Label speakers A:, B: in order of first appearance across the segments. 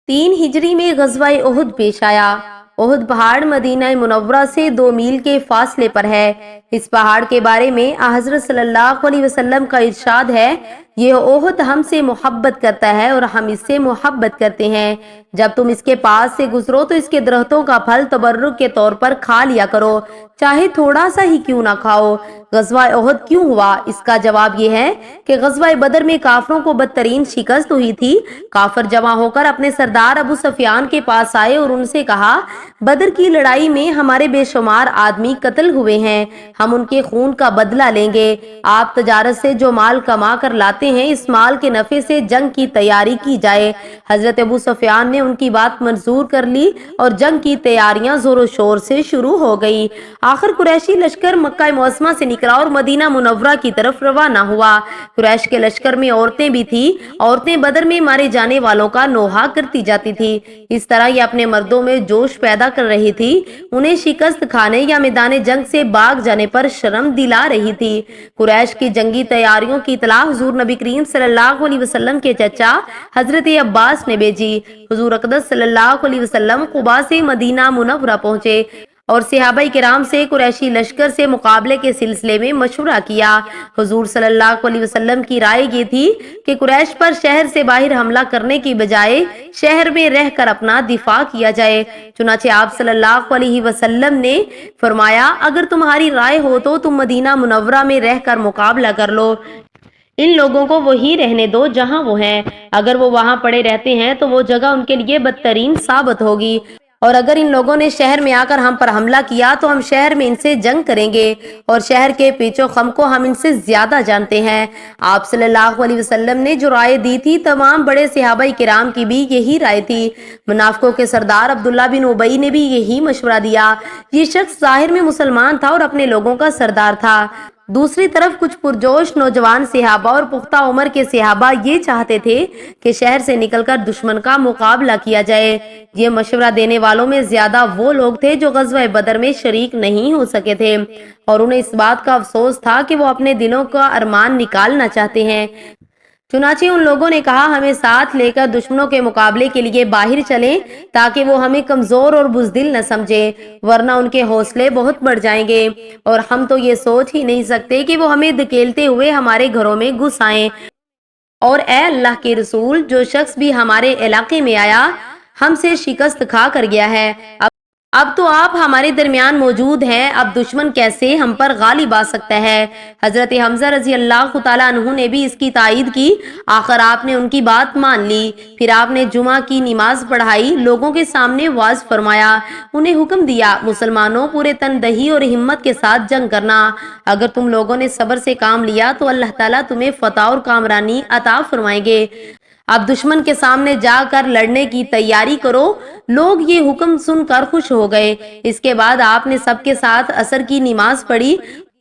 A: 3 हिजरी में ग़ज़वा उहुद पेश आया। उहुद पहाड़ मदीना मुनव्वरा से 2 मील के फासले पर है। इस पहाड़ के बारे में हज़रत सल्लल्लाहु अलैहि वसल्लम का इरशाद है, ये उहुद हमसे मोहब्बत करता है और हम इससे मोहब्बत करते हैं। जब तुम इसके पास से गुजरो तो इसके दरख्तों का फल तबर्रुक के तौर पर खा लिया करो, चाहे थोड़ा सा ही क्यों ना खाओ। ग़ज़वा उहुद क्यों हुआ? इसका जवाब ये है कि ग़ज़वा बदर में काफरों को बदतरीन शिकस्त हुई थी। काफिर जमा होकर अपने सरदार अबू सुफियान के पास आए और उनसे कहा, बदर की लड़ाई में हमारे बेशुमार आदमी कत्ल हुए हैं, हम उनके खून का बदला लेंगे। आप तजारत से जो माल कमा कर लाते हैं, इस माल के नफे से जंग की तैयारी की जाए। हजरत अबू सुफियान ने उनकी बात मंजूर कर ली और जंग की तैयारियां जोरों शोर से शुरू हो गई। आखिर कुरैशी लश्कर मक्का मुअज़्ज़मा से निकला और मदीना मुनव्वरा की तरफ रवाना हुआ। कुरैश के लश्कर में औरतें भी थी। औरतें बदर में मारे जाने वालों का नोहा करती जाती थी। इस तरह ये अपने मर्दों में जोश पैदा कर रही थी, उन्हें शिकस्त खाने या मैदान जंग से भाग जाने पर शर्म दिला रही थी। कुरैश की जंगी तैयारियों की इत्तला हुजूर नबी करीम सल्लल्लाहु अलैहि वसल्लम के चचा हजरत अब्बास ने भेजी। हुजूर अक़दस सल्लल्लाहु अलैहि वसल्लम कुबा से मदीना मुनव्वरा पहुंचे और सहाबाए किराम से कुरैशी लश्कर से मुकाबले के सिलसिले में मशवरा किया। हुजूर सल्लल्लाहु अलैहि वसल्लम की राय ये थी कि कुरैश पर शहर से बाहर हमला करने की बजाय शहर में रहकर अपना दिफा किया जाए। चुनाचे आप सल्लल्लाहु अलैहि वसल्लम ने फरमाया, अगर तुम्हारी राय हो तो तुम मदीना मुनव्वरा में रहकर मुकाबला कर लो। इन लोगों को वही रहने दो जहां वो हैं। अगर वो वहां पड़े रहते हैं तो वो जगह उनके लिए बदतरीन साबित होगी, और अगर इन लोगों ने शहर में आकर हम पर हमला किया तो हम शहर में इनसे जंग करेंगे और शहर के पीछो खम को हम इनसे ज्यादा जानते हैं। आप सल्लल्लाहु अलैहि वसल्लम ने जो राय दी थी, तमाम बड़े सहाबाए किराम की भी यही राय थी। मुनाफिकों के सरदार अब्दुल्ला बिन उबई ने भी यही मशवरा दिया। ये शख्स जाहिर में मुसलमान था और अपने लोगों का सरदार था। दूसरी तरफ कुछ पुरजोश नौजवान सहाबा और पुख्ता उम्र के सहाबा ये चाहते थे कि शहर से निकलकर दुश्मन का मुकाबला किया जाए। ये मशवरा देने वालों में ज्यादा वो लोग थे जो ग़ज़वा बदर में शरीक नहीं हो सके थे और उन्हें इस बात का अफसोस था कि वो अपने दिलों का अरमान निकालना चाहते हैं। चुनाचे उन लोगों ने कहा, हमें साथ लेकर दुश्मनों के मुकाबले के लिए बाहर चलें ताकि वो हमें कमजोर और बुज़दिल न समझे, वरना उनके हौसले बहुत बढ़ जाएंगे और हम तो ये सोच ही नहीं सकते कि वो हमें धकेलते हुए हमारे घरों में घुस आएं। और ए अल्लाह के रसूल, जो शख्स भी हमारे इलाके में आया हमसे शिकस्त खा कर गया है। अब तो आप हमारे दरमियान मौजूद हैं, अब दुश्मन कैसे हम पर गालिब आ सकता है। हजरत हमजा रजी अल्लाह तआला अन्हु ने भी इसकी तायीद की। आखिर आपने उनकी बात मान ली। फिर आपने जुमा की नमाज पढ़ाई, लोगों के सामने वाज फरमाया, उन्हें हुक्म दिया, मुसलमानों पूरे तनदही और हिम्मत के साथ जंग करना। अगर तुम लोगों ने सब्र से काम लिया तो अल्लाह ताला तुम्हें फतह और कामरानी अता फरमाएंगे। अब दुश्मन के सामने जाकर लड़ने की तैयारी करो। लोग ये हुक्म सुनकर खुश हो गए। इसके बाद आपने सबके साथ असर की नमाज पढ़ी।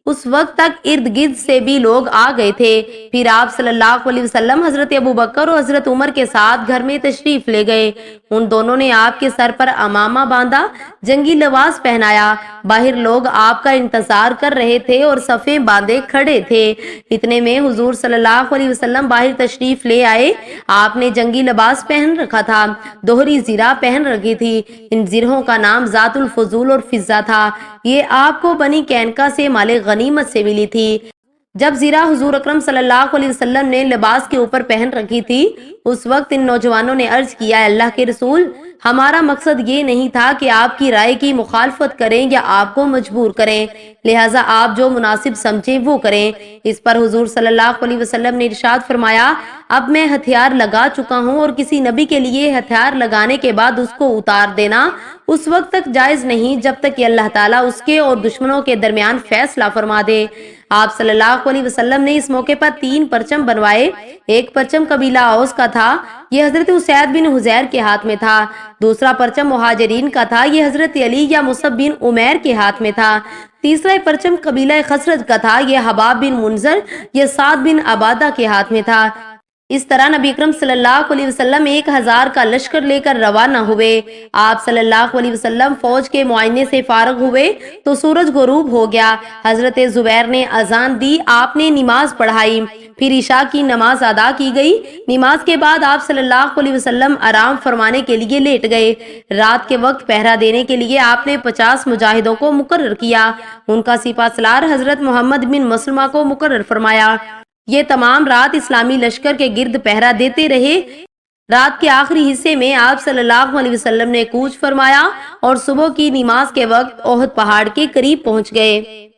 A: उस वक्त तक इर्द गिर्द से भी लोग आ गए थे। फिर आप सल्लल्लाहु अलैहि वसल्लम हजरत अबू बकर और हजरत उमर के साथ घर में तशरीफ ले गए। उन दोनों ने आपके सर पर अमामा बांधा, जंगी लिबास पहनाया। बाहर लोग आपका इंतजार कर रहे थे और सफ़े बांधे खड़े थे। इतने में हुजूर सल्लल्लाहु अलैहि वसल्लम बाहर तशरीफ ले आए। आपने जंगी लिबास पहन रखा था, दोहरी ज़िरा पहन रखी थी। इन ज़िरहों का नाम ज़ातुल फजूल और फिज़ा था। ये आपको बनी कैनका से माले गनीमत से मिली थी। जब ज़िरा हुजूर अकरम सल्लल्लाहु अलैहि वसल्लम ने लिबास के ऊपर पहन रखी थी, उस वक्त इन नौजवानों ने अर्ज किया, अल्लाह के रसूल, हमारा मकसद ये नहीं था कि आपकी राय की मुखालफत करें या आपको मजबूर करें, लिहाजा आप जो मुनासिब समझें वो करें। इस पर हुजूर सल्लल्लाहु अलैहि वसल्लम ने इरशाद फरमाया, अब मैं हथियार लगा चुका हूँ और किसी नबी के लिए हथियार लगाने के बाद उसको उतार देना उस वक्त तक जायज नहीं जब तक कि अल्लाह ताला उसके और दुश्मनों के दरमियान फैसला फरमा दे। आप सल्लल्लाहु अलैहि वसल्लम ने इस मौके पर 3 परचम बनवाए। एक परचम कबीला औस का था, ये हजरत उसैद बिन हुजैर के हाथ में था। दूसरा परचम मुहाजिरीन का था, ये हजरत अली या मुसब बिन उमैर के हाथ में था। तीसरा परचम कबीला खसरज का था, ये हबाब बिन मुनजर या साद बिन अबादा के हाथ में था। اس طرح نبی اکرم صلی اللہ علیہ وسلم 1000 کا لشکر لے کر روانہ ہوئے۔ آپ صلی اللہ علیہ وسلم فوج کے معائنے سے فارغ ہوئے تو سورج غروب ہو گیا۔ حضرت زبیر نے اذان دی، آپ نے نماز پڑھائی، پھر عشاء کی نماز ادا کی گئی۔ نماز کے بعد آپ صلی اللہ علیہ وسلم آرام فرمانے کے لیے لیٹ گئے۔ رات کے وقت پہرا دینے کے لیے آپ نے 50 مجاہدوں کو مقرر کیا۔ ان کا سپہ سالار حضرت محمد بن مسلمہ کو مقرر فرمایا۔ یہ تمام رات اسلامی لشکر کے گرد پہرا دیتے رہے۔ رات کے آخری حصے میں آپ صلی اللہ علیہ وسلم نے کوچ فرمایا اور صبح کی نماز کے وقت احد پہاڑ کے قریب پہنچ گئے۔